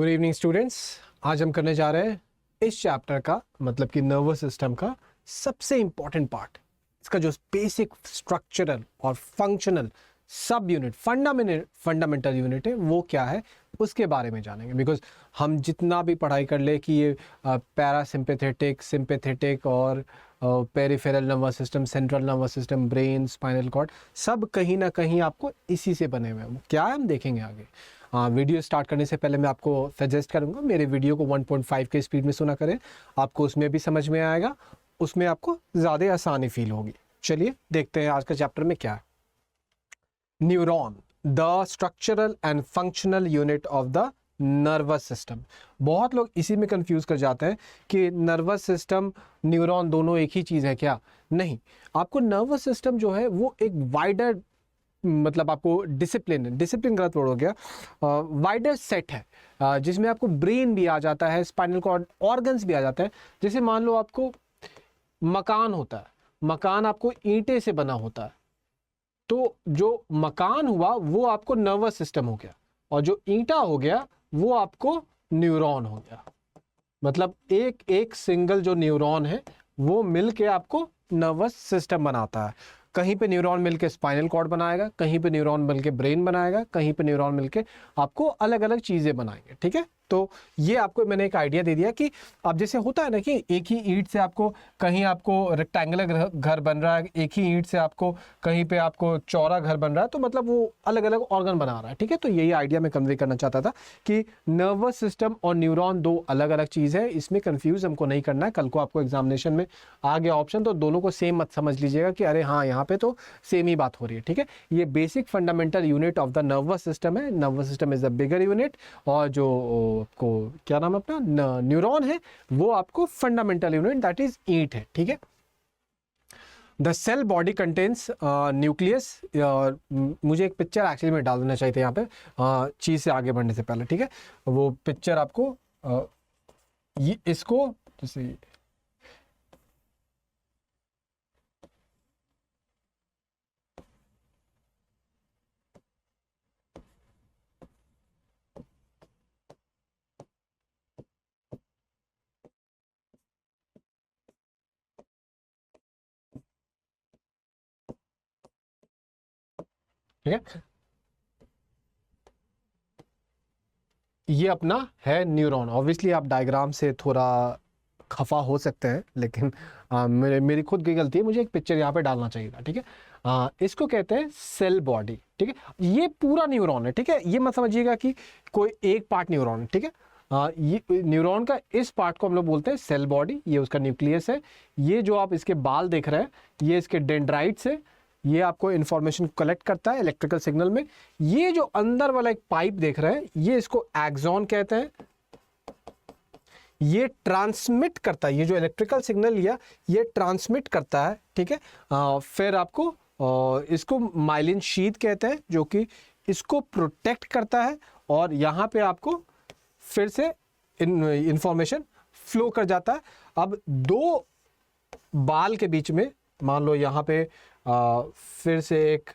Good evening students. आज हम करने जा रहे हैं इस चैप्टर का मतलब कि नर्वस सिस्टम का सबसे इंपॉर्टेंट पार्ट, इसका जो बेसिक स्ट्रक्चरल और फंक्शनल सब यूनिट फंडामेंटल यूनिट है वो क्या है उसके बारे में जानेंगे। बिकॉज हम जितना भी पढ़ाई कर ले कि ये पैरासिम्पैथेटिक, सिंपैथेटिक और peripheral nervous system, central nervous system, brain, spinal cord, सब कहीं ना कहीं आपको इसी से बने हुए हैं। क्या है हम देखेंगे आगे। वीडियो स्टार्ट करने से पहले मैं आपको सजेस्ट करूंगा मेरे वीडियो को 1.5 के स्पीड में सुना करें, आपको उसमें भी समझ में आएगा, उसमें आपको ज़्यादा आसानी फील होगी। चलिए देखते हैं आज का चैप्टर में क्या है। Neuron, the structural and functional unit of the nervous system. बहुत लोग इसी में कंफ्यूज कर जाते हैं कि नर्वस सिस्टम न्यूरॉन दोनों एक ही चीज़ है क्या। नहीं, आपको नर्वस सिस्टम जो है वो एक वाइडर मतलब आपको डिसिप्लिन गलत वर्ड हो गया, वाइडर सेट है जिसमें आपको ब्रेन भी आ जाता है, स्पाइनल कॉर्ड, ऑर्गन्स भी आ जाता है। जैसे मान लो आपको मकान होता है, मकान आपको ईंटे से बना होता है, तो जो मकान हुआ वो आपको नर्वस सिस्टम हो गया, और जो ईंटा हो गया वो आपको न्यूरॉन हो गया। मतलब एक एक सिंगल जो न्यूरॉन है वो मिल के आपको नर्वस सिस्टम बनाता है। कहीं पे न्यूरॉन मिलके स्पाइनल कॉर्ड बनाएगा, कहीं पे न्यूरॉन मिलके ब्रेन बनाएगा, कहीं पे न्यूरॉन मिलके आपको अलग अलग चीज़ें बनाएंगे। ठीक है, तो ये आपको मैंने एक आइडिया दे दिया कि अब जैसे होता है ना कि एक ही ईंट से आपको कहीं आपको रेक्टेंगुलर घर बन रहा है, एक ही ईंट से आपको कहीं पे आपको चौड़ा घर बन रहा है, तो मतलब वो अलग अलग ऑर्गन बना रहा है। ठीक है, तो यही आइडिया मैं कन्वे करना चाहता था कि नर्वस सिस्टम और न्यूरॉन दो अलग अलग चीज़ है, इसमें कंफ्यूज हमको नहीं करना है। कल को आपको एग्जामिनेशन में आ गया ऑप्शन तो दोनों को सेम मत समझ लीजिएगा कि अरे हाँ यहाँ पे तो सेम ही बात हो रही है। ठीक है, ये basic fundamental unit of the nervous system है। Nervous system is the bigger unit, और जो को क्या नाम है अपना न्यूरॉन है वो आपको फंडामेंटल यूनिट दैट इज ईंट है। ठीक है, the cell body contains nucleus. मुझे एक पिक्चर एक्चुअली में डाल देना चाहिए था यहाँ पे चीज़ से आगे बढ़ने से पहले। ठीक है, वो पिक्चर आपको ये इसको जैसे ठीक है, ये अपना है न्यूरॉन। ऑब्वियसली आप डायग्राम से थोड़ा खफा हो सकते हैं, लेकिन मेरी खुद की गलती है, मुझे एक पिक्चर यहाँ पे डालना चाहिए था। ठीक है, इसको कहते हैं सेल बॉडी। ठीक है, ये पूरा न्यूरॉन है। ठीक है, ये मत समझिएगा कि कोई एक पार्ट न्यूरॉन है। ठीक है, ये न्यूरॉन का इस पार्ट को हम लोग बोलते हैं सेल बॉडी। ये उसका न्यूक्लियस है। ये जो आप इसके बाल देख रहे हैं ये इसके डेंड्राइट्स है। ये आपको इन्फॉर्मेशन कलेक्ट करता है इलेक्ट्रिकल सिग्नल में। ये जो अंदर वाला एक पाइप देख रहे हैं ये इसको एक्सॉन कहते हैं। ये ट्रांसमिट करता है, ये जो इलेक्ट्रिकल सिग्नल लिया ये ट्रांसमिट करता है। ठीक है, फिर आपको इसको माइलिन शीथ कहते हैं जो कि इसको प्रोटेक्ट करता है, और यहाँ पे आपको फिर से इंफॉर्मेशन फ्लो कर जाता है। अब दो बाल के बीच में मान लो यहाँ पे फिर से एक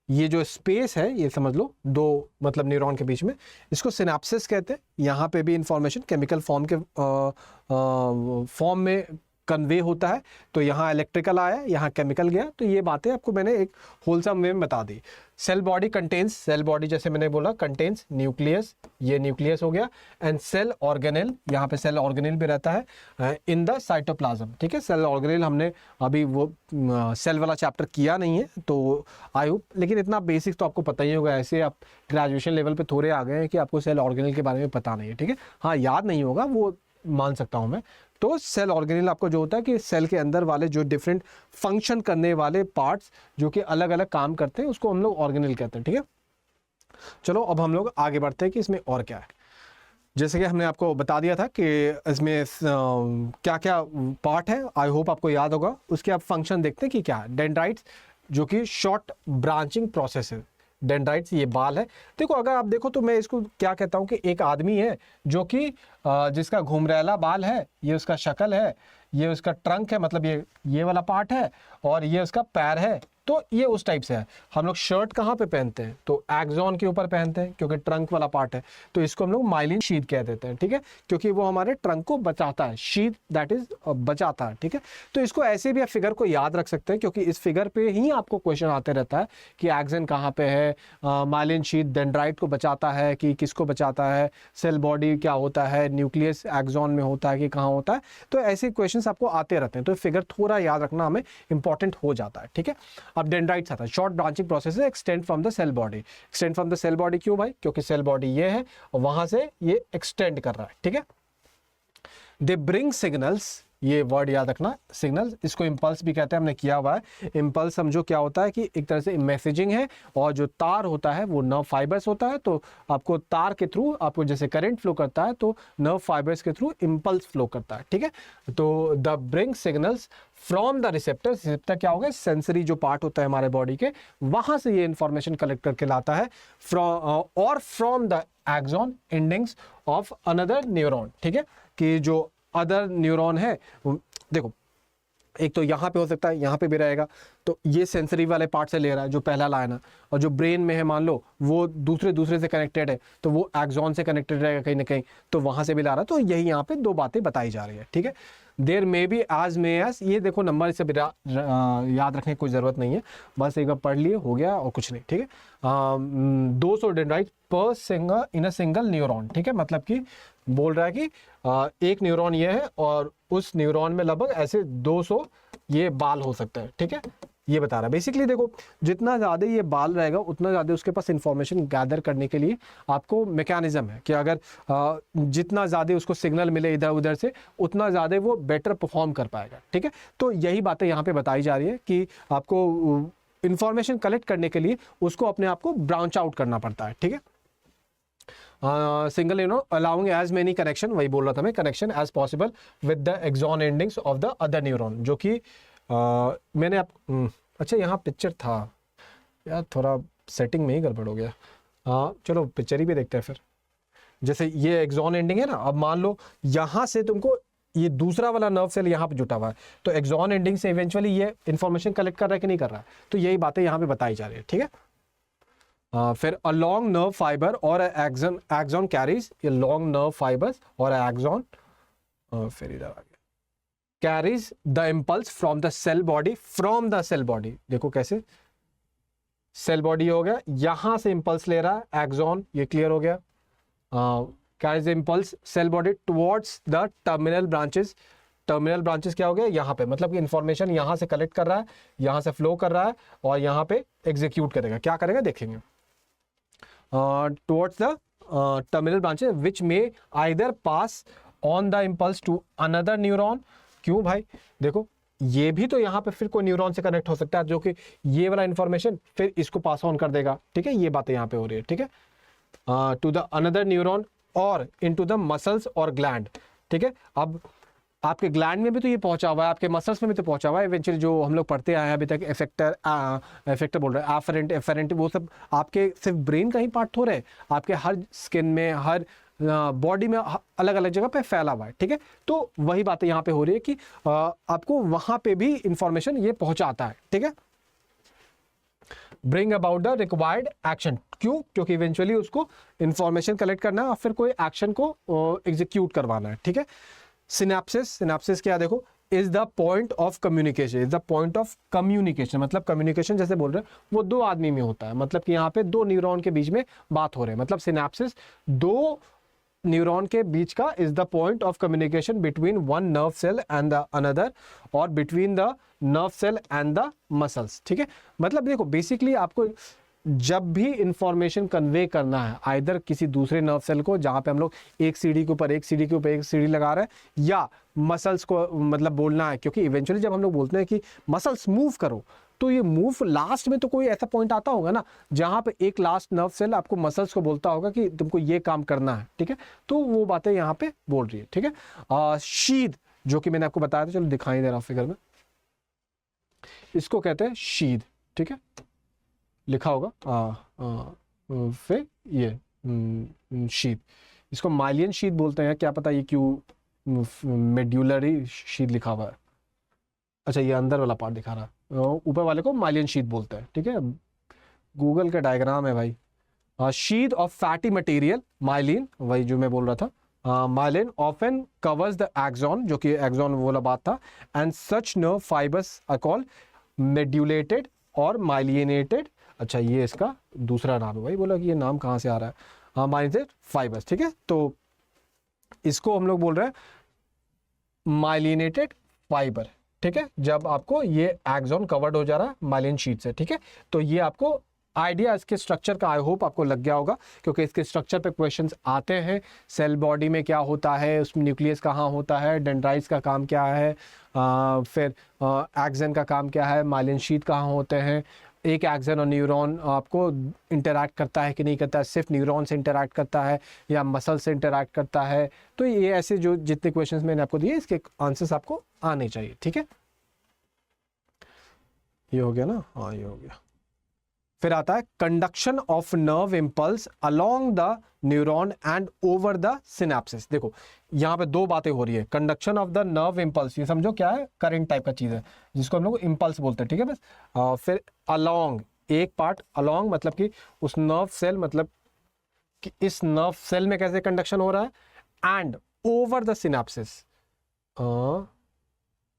ये जो स्पेस है ये समझ लो दो मतलब न्यूरॉन के बीच में, इसको सिनेप्सिस कहते हैं। यहाँ पे भी इंफॉर्मेशन केमिकल फॉर्म के फॉर्म में कन्वे होता है। तो यहाँ इलेक्ट्रिकल आया, यहाँ केमिकल गया, तो ये बातें आपको मैंने एक होलसम वे में बता दी। Cell body contains, cell body जैसे मैंने बोला कंटेन्स न्यूक्लियस, ये न्यूक्लियस हो गया, एंड सेल ऑर्गेनेल, यहाँ पे सेल ऑर्गेनेल भी रहता है इन द साइटोप्लाज्म। ठीक है, सेल ऑर्गेनेल हमने अभी वो सेल वाला चैप्टर किया नहीं है तो आई होप, लेकिन इतना बेसिक तो आपको पता ही होगा। ऐसे आप ग्रेजुएशन लेवल पे थोड़े आ गए हैं कि आपको सेल ऑर्गेनेल के बारे में पता नहीं है। ठीक है, हाँ याद नहीं होगा वो मान सकता हूँ मैं। तो सेल ऑर्गेनेल आपको जो होता है कि सेल के अंदर वाले जो डिफरेंट फंक्शन करने वाले पार्ट्स जो कि अलग अलग काम करते हैं उसको हम लोग ऑर्गेनेल कहते हैं। ठीक है, चलो अब हम लोग आगे बढ़ते हैं कि इसमें और क्या है। जैसे कि हमने आपको बता दिया था कि इसमें क्या क्या पार्ट है, आई होप आपको याद होगा। उसके आप फंक्शन देखते हैं कि क्या है। डेंड्राइट्स जो कि शॉर्ट ब्रांचिंग प्रोसेस है, डेंड्राइट्स ये बाल है। देखो अगर आप देखो तो मैं इसको क्या कहता हूँ कि एक आदमी है जो कि जिसका घुमरैला बाल है, ये उसका शक्ल है, ये उसका ट्रंक है मतलब ये वाला पार्ट है, और ये उसका पैर है। तो ये उस टाइप से है। हम लोग शर्ट कहाँ पे पहनते हैं, तो एक्सॉन के ऊपर पहनते हैं क्योंकि ट्रंक वाला पार्ट है, तो इसको हम लोग माइलिन शीथ कह देते हैं, ठीक है, क्योंकि वो हमारे ट्रंक को बचाता है, शीथ दैट इज बचाता है, ठीक है। तो इसको ऐसे भी आप फिगर को याद रख सकते हैं, क्योंकि इस फिगर पे ही आपको क्वेश्चन आते रहता है कि एक्सन कहाँ पे है, माइलिन शीथ डेंड्राइट को बचाता है कि किसको बचाता है, सेल बॉडी क्या होता है, न्यूक्लियस एक्सॉन में होता है कि कहाँ होता है, तो ऐसे क्वेश्चंस आपको आते रहते हैं, तो फिगर थोड़ा याद रखना हमें इंपॉर्टेंट हो जाता है, ठीक है। अब डेंड्राइट्स आता है, शॉर्ट ब्रांचिंग प्रोसेस है, extend from the cell body. Extend from the cell body क्यों भाई, क्योंकि सेल बॉडी ये है और वहां से ये एक्सटेंड कर रहा है, ठीक है। दे ब्रिंग सिग्नल्स, ये वर्ड याद रखना, सिग्नल, इसको इंपल्स भी कहते हैं, हमने किया हुआ है। इंपल्स समझो क्या होता है कि एक तरह से मैसेजिंग है, और जो तार होता है वो नर्व फाइबर्स होता है, तो आपको तार के थ्रू आपको जैसे करंट फ्लो करता है तो नर्व फाइबर्स के थ्रू इंपल्स फ्लो करता है, ठीक है। तो the bring signals from the receptor, receptor क्या होगा, सेंसरी जो पार्ट होता है हमारे बॉडी के, वहां से ये इंफॉर्मेशन कलेक्ट करके लाता है from the axon endings of another neuron, ठीक है, कि जो अदर न्यूरॉन है, देखो एक तो यहाँ पे हो सकता है, यहाँ पे भी रहेगा, तो ये सेंसरी वाले पार्ट से ले रहा है जो पहला लाइन है, और जो ब्रेन में है मान लो वो दूसरे से कनेक्टेड है, तो वो एक्सॉन से कनेक्टेड रहेगा कहीं ना कहीं, तो वहाँ से भी ला रहा है। तो यही यहाँ पे दो बातें बताई जा रही है, ठीक है। देर मे बी आज मे एस, ये देखो नंबर इसे याद रखने की कोई ज़रूरत नहीं है, बस एक बार पढ़ लिए हो गया और कुछ नहीं, ठीक है। 200 डेंड्राइट पर single in a single neuron, ठीक है, मतलब कि बोल रहा है कि एक न्यूरॉन ये है और उस न्यूरॉन में लगभग ऐसे 200 ये बाल हो सकते हैं, ठीक है, ये बता रहा है। बेसिकली देखो जितना ज़्यादा ये बाल रहेगा उतना ज़्यादा उसके पास इंफॉर्मेशन गैदर करने के लिए आपको मैकेनिज्म है कि अगर जितना ज़्यादा उसको सिग्नल मिले इधर उधर से उतना ज़्यादा वो बेटर परफॉर्म कर पाएगा, ठीक है। तो यही बातें यहाँ पे बताई जा रही है कि आपको इंफॉर्मेशन कलेक्ट करने के लिए उसको अपने आप को ब्रांच आउट करना पड़ता है, ठीक है। Single along as many connection, वही बोल रहा था मैं, connection as possible with the axon endings of the other neuron, जो कि मैंने आप अच्छा यहाँ पिक्चर था यार, थोड़ा सेटिंग में ही गड़बड़ हो गया। चलो पिक्चर ही भी देखते हैं फिर। जैसे ये एक्सॉन एंडिंग है ना, अब मान लो यहाँ से तुमको ये दूसरा वाला नर्व सेल यहाँ पे जुटा हुआ है, तो एक्सॉन एंडिंग से इवेंचुअली ये इंफॉर्मेशन कलेक्ट कर रहा है कि नहीं कर रहा है, तो यही बातें यहाँ पे बताई जा रही है, ठीक है। फिर अ लॉन्ग नर्व फाइबर और एक्सॉन कैरीज, ये लॉन्ग नर्व फाइबर्स और एक्सॉन, फिर इधर आ गया, carries the impulse from the cell body, देखो कैसे सेल बॉडी हो गया, यहां से इंपल्स ले रहा है एक्सॉन, ये क्लियर हो गया। Carries impulse cell body towards the terminal branches, terminal branches क्या हो गया यहाँ पे, मतलब कि इंफॉर्मेशन यहाँ से कलेक्ट कर रहा है, यहाँ से फ्लो कर रहा है और यहाँ पे एग्जीक्यूट करेगा, क्या करेगा देखेंगे। Towards the terminal branches which may either pass on the impulse to another neuron, क्यों भाई देखो ये भी तो यहाँ पे फिर कोई न्यूरॉन से कनेक्ट हो सकता है जो कि ये वाला इंफॉर्मेशन फिर इसको पास ऑन कर देगा, ठीक है, ये बातें यहाँ पे हो रही है, ठीक है। टू द अनदर न्यूरॉन और इनटू द मसल्स और ग्लैंड, ठीक है। अब आपके ग्लैंड में भी तो ये पहुंचा हुआ है, आपके मसल्स में भी तो पहुंचा हुआ है, इवेंचुअली जो हम लोग पढ़ते आए हैं अभी तक, इफेक्टर बोल रहे हैं, एफरेंट एफरेंट, वो सब आपके सिर्फ ब्रेन का ही पार्ट हो रहे हैं, आपके हर स्किन में हर बॉडी में अलग अलग जगह पे फैला हुआ है, ठीक है। तो वही बातें यहाँ पे हो रही है कि आपको वहां पे भी इंफॉर्मेशन ये पहुंचाता है, ठीक है। Bring about the required action, क्यों, क्योंकि इवेंचुअली उसको इंफॉर्मेशन कलेक्ट करना है और फिर कोई एक्शन को एग्जीक्यूट करवाना है, ठीक है। सिनेप्सिस क्या, देखो is the point of communication, is the point of communication, मतलब कम्युनिकेशन जैसे बोल रहे हैं वो दो आदमी में होता है, मतलब कि यहाँ पे दो न्यूरॉन के बीच में बात हो रही है, मतलब सिनेप्सिस दो न्यूरॉन के बीच का is the point of communication between one nerve cell and the another और between the nerve cell and the muscles, ठीक है। मतलब देखो बेसिकली आपको जब भी इंफॉर्मेशन कन्वे करना है आइदर किसी दूसरे नर्व सेल को, जहां पे हम लोग एक सीढ़ी के ऊपर एक सीढ़ी के ऊपर एक सीढ़ी लगा रहे हैं, या मसल्स को मतलब बोलना है, क्योंकि इवेंचुअली जब हम लोग बोलते हैं कि मसल्स मूव करो, तो ये मूव लास्ट में तो कोई ऐसा पॉइंट आता होगा ना जहां पे एक लास्ट नर्व सेल आपको मसल्स को बोलता होगा कि तुमको ये काम करना है, ठीक है। तो वो बातें यहाँ पे बोल रही है, ठीक है। शीद जो कि मैंने आपको बताया था, चलो दिखाई दे रहा हूं फिगर में, इसको कहते हैं शीद, ठीक है, लिखा होगा फिर ये शीद, इसको माइलियन शीद बोलते हैं, क्या पता ये क्यों मेड्यूलरी शीद लिखा हुआ है। अच्छा ये अंदर वाला पार्ट दिखा रहा, ऊपर वाले को माइलिन शीथ बोलते हैं, ठीक है, गूगल के डायग्राम है भाई। Sheath of fatty material myelin, वही जो मैं बोल रहा था, myelin often covers the axon, जो कि एक्सॉन वाला बात था, and such nerve fibres are called medullated और माइलिनेटेड। अच्छा ये इसका दूसरा नाम है भाई, बोला कि ये नाम कहाँ से आ रहा है, हाँ माइलिनेटेड फाइबर्स, ठीक है, तो इसको हम लोग बोल रहे हैं माइलिनेटेड फाइबर, ठीक है, जब आपको ये एक्सॉन कवर्ड हो जा रहा है माइलिन शीट से, ठीक है। तो ये आपको आइडिया इसके स्ट्रक्चर का आई होप आपको लग गया होगा, क्योंकि इसके स्ट्रक्चर पे क्वेश्चंस आते हैं। सेल बॉडी में क्या होता है, उसमें न्यूक्लियस कहाँ होता है, डेंड्राइट्स का काम क्या है, फिर एक्सन का काम क्या है, माइलिन शीट कहाँ होते हैं, एक एक्सन और न्यूरॉन आपको इंटरैक्ट करता है कि नहीं करता है, सिर्फ न्यूरॉन से इंटरैक्ट करता है या मसल से इंटरैक्ट करता है। तो ये ऐसे जो जितने क्वेश्चंस मैंने आपको दिए इसके आंसर्स आपको आने चाहिए, ठीक है। ये हो गया ना, हाँ ये हो गया। फिर आता है conduction of nerve impulse along the neuron and over the synapses. देखो यहाँ पे दो बातें हो रही है, conduction of the nerve impulse, ये समझो क्या है, करंट टाइप का चीज है जिसको हम लोग इम्पल्स बोलते हैं, ठीक है बस। फिर अलोंग, एक पार्ट अलोंग मतलब कि उस नर्व सेल, मतलब कि इस नर्व सेल में कैसे कंडक्शन हो रहा है, एंड ओवर द सिनेप्सिस,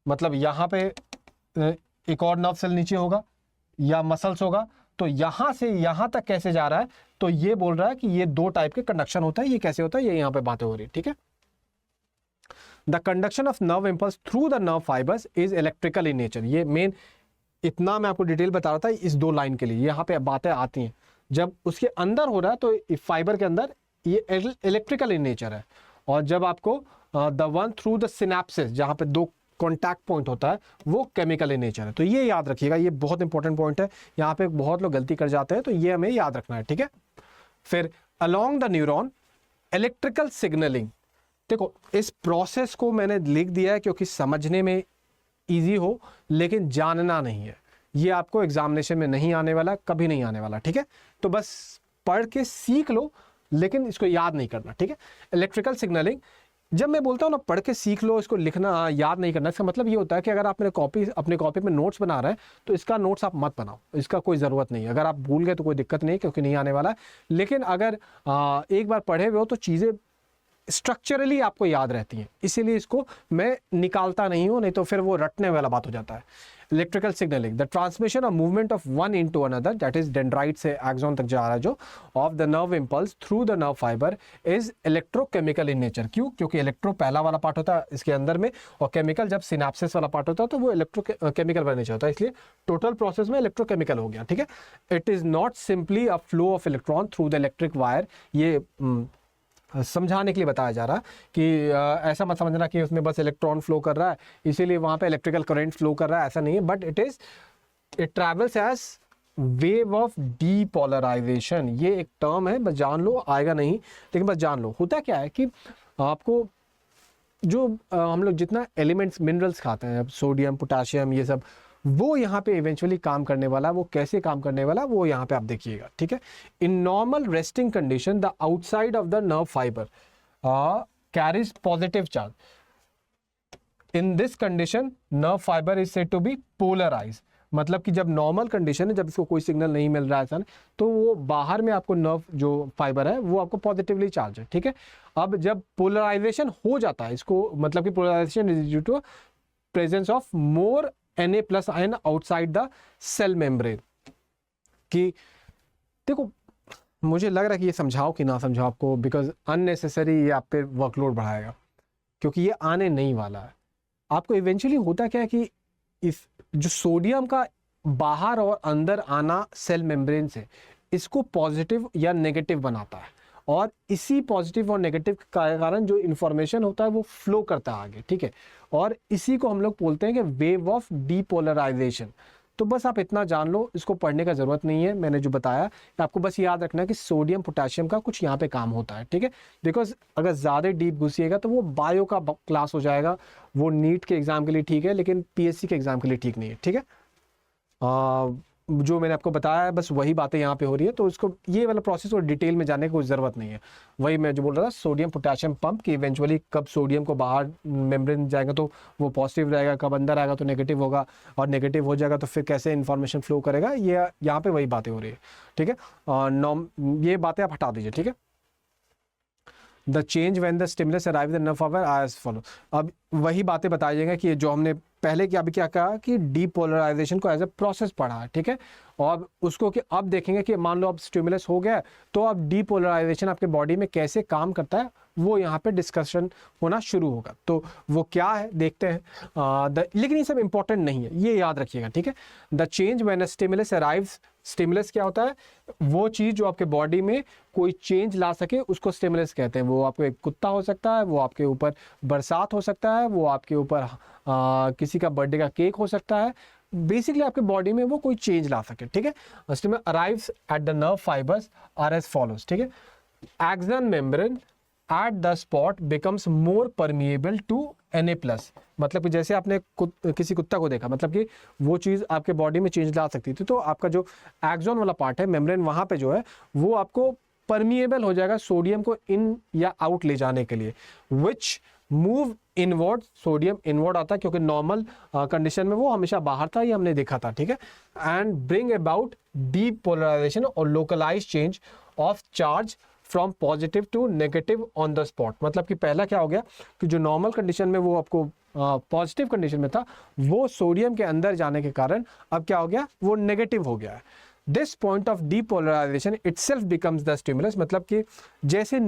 मतलब यहाँ पे एक और नर्व सेल नीचे होगा या मसल्स होगा, तो यहां से यहां तक कैसे जा रहा है, तो ये बोल रहा है कि ये दो टाइप के कंडक्शन होता है। ये कैसे होता है, ये यहां पे बातें हो रही है, ठीक है। The conduction of nerve impulse through the nerve fibres is electrical in nature. ये मेन, इतना मैं आपको डिटेल बता रहा था इस दो लाइन के लिए, यहाँ पे बातें आती हैं। जब उसके अंदर हो रहा है तो फाइबर के अंदर ये इलेक्ट्रिकल इन नेचर है, और जब आपको the one through the synapses, जहां पे दो कॉन्टैक्ट पॉइंट होता है, वो केमिकल इन नेचर है। तो ये याद रखिएगा, ये बहुत इंपॉर्टेंट पॉइंट है, यहाँ पे बहुत लोग गलती कर जाते हैं, तो ये हमें याद रखना है, ठीक है। फिर along the neuron electrical signalling. देखो इस प्रोसेस को मैंने लिख दिया है क्योंकि समझने में ईजी हो, लेकिन जानना नहीं है। ये आपको एग्जामिनेशन में नहीं आने वाला, कभी नहीं आने वाला, ठीक है। तो बस पढ़ के सीख लो, लेकिन इसको याद नहीं करना, ठीक है। इलेक्ट्रिकल सिग्नलिंग, जब मैं बोलता हूँ ना पढ़ के सीख लो, इसको लिखना याद नहीं करना, इसका मतलब ये होता है कि अगर आप अपने कॉपी में नोट्स बना रहे हैं तो इसका नोट्स आप मत बनाओ, इसका कोई ज़रूरत नहीं है। अगर आप भूल गए तो कोई दिक्कत नहीं है, क्योंकि नहीं आने वाला है। लेकिन अगर एक बार पढ़े हुए हो तो चीज़ें स्ट्रक्चरली आपको याद रहती हैं, इसीलिए इसको मैं निकालता नहीं हूँ, नहीं तो फिर वो रटने वाला बात हो जाता है। इलेक्ट्रिकल सिग्नलिंग, द ट्रांसमिशन और movement of one into another, that is dendrite से एक्सॉन तक जा रहा है जो, of the nerve impulse through the nerve fibre is electrochemical in nature. क्यों? क्योंकि इलेक्ट्रो पहला वाला पार्ट होता है इसके अंदर में, और केमिकल जब सिनेप्सिस वाला पार्ट होता है तो वो इलेक्ट्रोकेमिकल वाला नेचर होता है, इसलिए टोटल प्रोसेस में इलेक्ट्रोकेमिकल हो गया, ठीक है। It is not simply a flow of electron through the electric wire. ये समझाने के लिए बताया जा रहा है कि ऐसा मत समझना कि उसमें बस इलेक्ट्रॉन फ्लो कर रहा है इसीलिए वहाँ पे इलेक्ट्रिकल करंट फ्लो कर रहा है, ऐसा नहीं है। But it travels as wave of depolarization. ये एक टर्म है, बस जान लो, आएगा नहीं लेकिन बस जान लो। होता क्या है कि आपको जो हम लोग जितना एलिमेंट्स मिनरल्स खाते हैं, सोडियम पोटाशियम ये सब, वो यहाँ पे इवेंचुअली काम करने वाला, वो कैसे काम करने वाला वो यहाँ पे आप देखिएगा, ठीक है। In normal resting condition the outside of the nerve fibre carries positive charge. In this condition nerve fibre is said to be polarize. मतलब कि जब नॉर्मल कंडीशन है, जब इसको कोई सिग्नल नहीं मिल रहा है सन, तो वो बाहर में आपको नर्व जो फाइबर है वो आपको पॉजिटिवली चार्ज है, ठीक है। अब जब पोलराइजेशन हो जाता है, इसको मतलब कि polarization is due to presence of more Na+ ion outside the cell membrane. कि देखो मुझे लग रहा है कि ये समझाओ कि ना समझाओ आपको, बिकॉज अननेसेसरी ये आप पे वर्कलोड बढ़ाएगा, क्योंकि ये आने नहीं वाला है। आपको इवेंचुअली होता क्या है कि इस जो सोडियम का बाहर और अंदर आना सेल मेम्ब्रेन से, इसको पॉजिटिव या नेगेटिव बनाता है, और इसी पॉजिटिव और नेगेटिव के कारण जो इन्फॉर्मेशन होता है वो फ्लो करता है आगे, ठीक है। और इसी को हम लोग बोलते हैं कि वेव ऑफ डीपोलराइजेशन। तो बस आप इतना जान लो, इसको पढ़ने का जरूरत नहीं है। मैंने जो बताया आपको बस याद रखना है कि सोडियम पोटेशियम का कुछ यहाँ पे काम होता है, ठीक है। बिकॉज अगर ज़्यादा डीप घुसिएगा तो वो बायो का क्लास हो जाएगा, वो नीट के एग्जाम के लिए ठीक है लेकिन पीएससी के एग्जाम के लिए ठीक नहीं है, ठीक है। जो मैंने आपको बताया है बस वही बातें यहाँ पे हो रही है, तो इसको ये वाला प्रोसेस को डिटेल में जानने की कोई ज़रूरत नहीं है। वही मैं जो बोल रहा था सोडियम पोटेशियम पंप कि इवेंचुअली कब सोडियम को बाहर मेम्ब्रेन जाएगा तो वो पॉजिटिव रहेगा, कब अंदर आएगा तो नेगेटिव होगा, और नेगेटिव हो जाएगा तो फिर कैसे इन्फॉर्मेशन फ्लो करेगा, ये यहाँ पे वही बातें हो रही है। ठीक है, ये बातें आप हटा दीजिए। ठीक है, the change when the stimulus arrive the nerve fibre as follow. अब वही बातें बताई जाएंगे कि जो हमने पहले क्या अभी क्या कहा कि डीपोलराइजेशन को एज ए प्रोसेस पढ़ा है। ठीक है, और उसको कि अब देखेंगे कि मान लो अब स्टिमुलस हो गया तो अब डीपोलराइजेशन आपके बॉडी में कैसे काम करता है वो यहाँ पे डिस्कशन होना शुरू होगा। तो वो क्या है देखते हैं। लेकिन ये सब इंपॉर्टेंट नहीं है, ये याद रखिएगा। ठीक है, the change when a stimulus arrives, stimulus क्या होता है, वो चीज़ जो आपके बॉडी में कोई चेंज ला सके उसको स्टिमुलस कहते हैं। वो आपको एक कुत्ता हो सकता है, वो आपके ऊपर बरसात हो सकता है, वो आपके ऊपर किसी का बर्थडे का केक हो सकता है, बेसिकली आपके बॉडी में वो कोई चेंज ला सके। ठीक है, stimulus arrives at the nerve fibres are as follows. ठीक है, axon membrane at the spot becomes more permeable to Na+, मतलब कि जैसे आपने किसी कुत्ता को देखा, मतलब कि वो चीज़ आपके बॉडी में चेंज ला सकती थी, तो आपका जो एक्सॉन वाला पार्ट है मेम्ब्रेन वहाँ पे जो है वो आपको परमिएबल हो जाएगा सोडियम को इन या आउट ले जाने के लिए, which move inward, sodium inward आता है क्योंकि नॉर्मल कंडीशन में वो हमेशा बाहर था, ये हमने देखा था। ठीक है, एंड ब्रिंग अबाउट डीपोलराइजेशन और localize change of charge from positive to negative on the spot. मतलब कि पहला क्या हो गया कि जो नॉर्मल कंडीशन में वो आपको पॉजिटिव कंडीशन में था, वो सोडियम के अंदर जाने के कारण अब क्या हो गया, वो नेगेटिव हो गया है। This point of depolarization itself becomes the stimulus, मतलब कि जैसे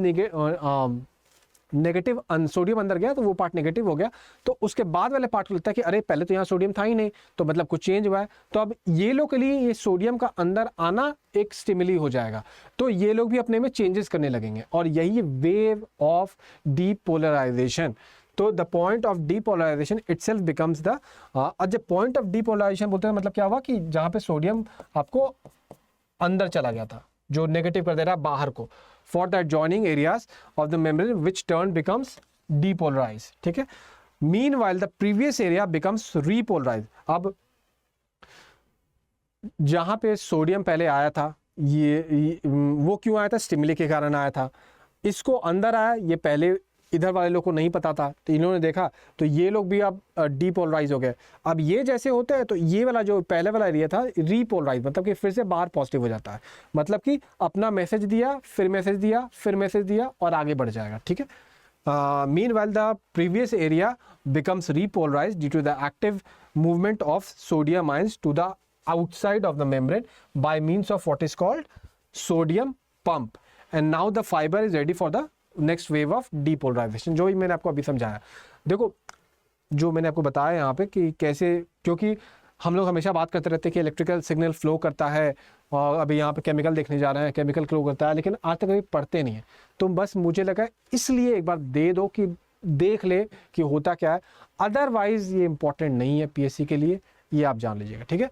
नेगेटिव सोडियम अंदर गया तो वो पार्ट नेगेटिव हो गया, तो उसके बाद वाले पार्ट को लगता है कि अरे पहले तो यहाँ सोडियम था ही नहीं, तो मतलब कुछ चेंज हुआ है, तो अब ये लोग के लिए ये सोडियम का अंदर आना एक स्टिमुली हो जाएगा, तो ये लोग भी अपने में चेंजेस करने लगेंगे, और यही वेव ऑफ डीपोलराइजेशन। तो the point of depolarization itself becomes the, जब पॉइंट ऑफ डीपोलराइजेशन बोलते हैं मतलब क्या हुआ कि जहाँ पे सोडियम आपको अंदर चला गया था, जो नेगेटिव कर दे रहा है बाहर को, for the adjoining areas of the membrane which turn becomes depolarized. ठीक है, meanwhile the previous area becomes repolarized. अब जहां पे सोडियम पहले आया था ये वो क्यों आया था, स्टिमुली के कारण आया था, इसको अंदर आया, ये पहले इधर वाले लोग को नहीं पता था, तो इन्होंने देखा तो ये लोग भी अब डीपोलराइज हो गए। अब ये जैसे होते हैं तो ये वाला जो पहले वाला एरिया था रीपोलराइज, मतलब कि फिर से बाहर पॉजिटिव हो जाता है, मतलब कि अपना मैसेज दिया, फिर मैसेज दिया, फिर मैसेज दिया और आगे बढ़ जाएगा। ठीक है, meanwhile the previous area becomes repolarized due to the active movement of sodium ions to the outside of the membrane by means of what is called sodium pump, and now the fiber is ready for the next wave of depolarization, जो ही मैंने आपको अभी समझाया। देखो जो मैंने आपको बताया यहाँ पे कि कैसे, क्योंकि हम लोग हमेशा बात करते रहते हैं कि इलेक्ट्रिकल सिग्नल फ्लो करता है, और अभी यहाँ पे केमिकल देखने जा रहे हैं, केमिकल फ्लो करता है, लेकिन आज तक कभी पढ़ते नहीं है, तो बस मुझे लगा इसलिए एक बार दे दो कि देख ले कि होता क्या है, अदरवाइज ये इंपॉर्टेंट नहीं है पीएससी के लिए, ये आप जान लीजिएगा। ठीक है,